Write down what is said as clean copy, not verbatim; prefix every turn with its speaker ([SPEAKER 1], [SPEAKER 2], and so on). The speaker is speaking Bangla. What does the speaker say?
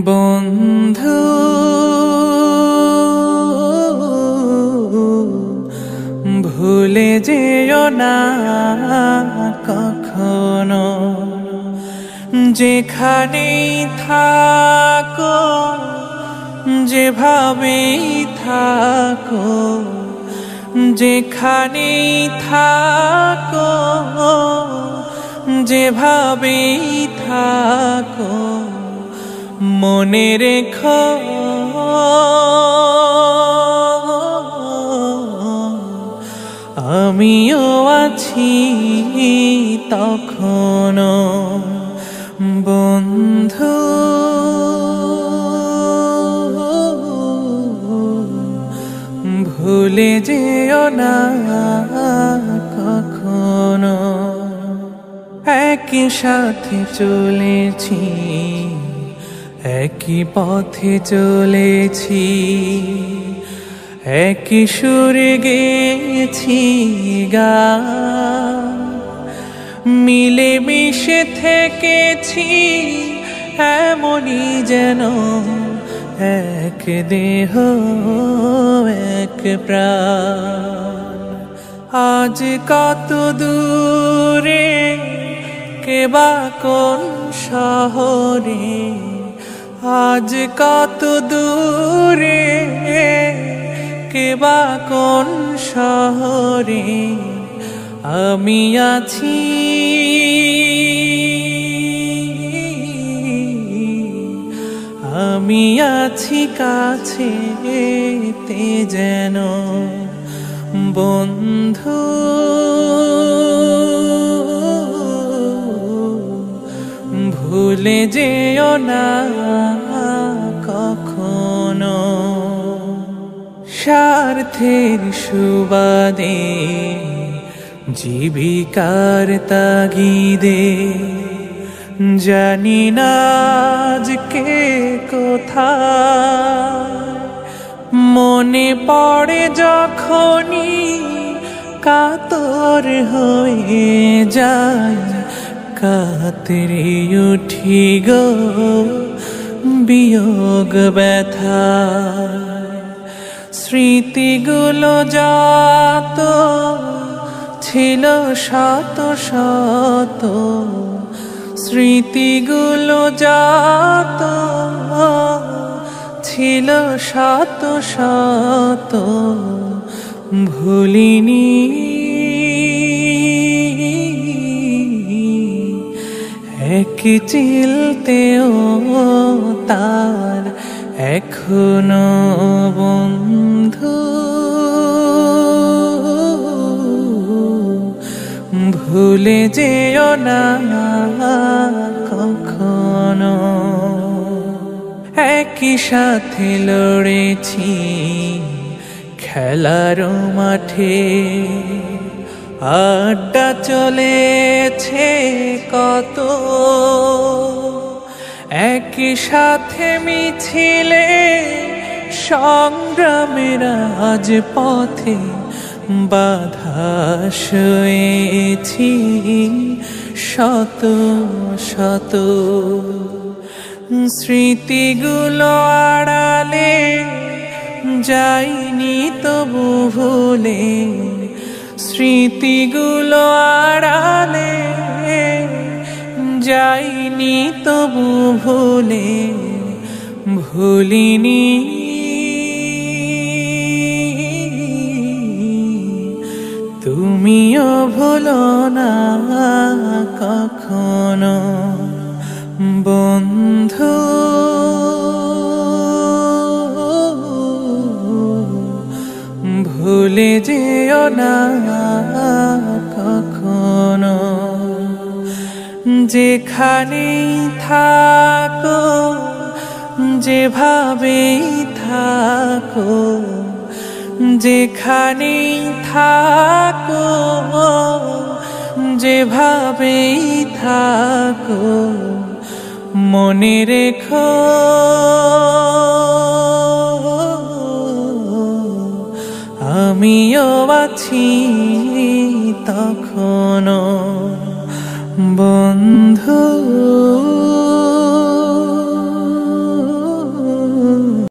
[SPEAKER 1] বন্ধু ভুলে যেও না কখনো, যেখানেই থাকো যেভাবেই থাকো, যেখানেই থাকো যেভাবেই থাকো, মনে রেখো আমিও আছি তখনো। বন্ধু ভুলে যেও না কখনো। একই সাথে চলেছি, একই পথে চলেছি, একই সুরে গেয়েছি গান, মিলে মিশে থেকেছি এমনই যেন এক দেহ এক প্রাণ। আজ কত দূরে কেবা কোন শহরে, আজ কত দূরে কেবা কোন শহরে, আমি আছি আমি আছি কাছেতে যেন। বন্ধু ভুলে যেও না কখনো। স্বার্থের সুবাদে জীবিকার তাগিদে জানি না আজকে কোথায়, মনে পড়ে যখনই কাতর হয়ে যায়, কাতরে উঠি গো বিয়োগ ব্যথা। স্মৃতিগুলো যত ছিল শত শত, স্মৃতিগুলো যত ছিল শত শত, ভুলিনি এক চিলতেও তার এখনো। বন্ধু ভুলে যেও না কখনো। একই সাথে লড়েছি খেলার মাঠে, আড্ডা চলেছে কত, একই সাথে মিছিলে সংগ্রামের আজ পথে বাধা সয়েছি শত শত। স্মৃতিগুলো আড়ালে যাইনি তবু ভুলে, স্মৃতিগুলো আড়ালে যাইনি তবু ভুলে, ভুলিনি তুমিও ভুলো না কখনো। বন্ধু ভুলে যেও না কখনো, যেখানেই থাকো যেভাবেই থাকো, যেখানেই থাকো যেভাবেই থাকো, মনে রেখো আমিও আছি তখনো। বন্ধু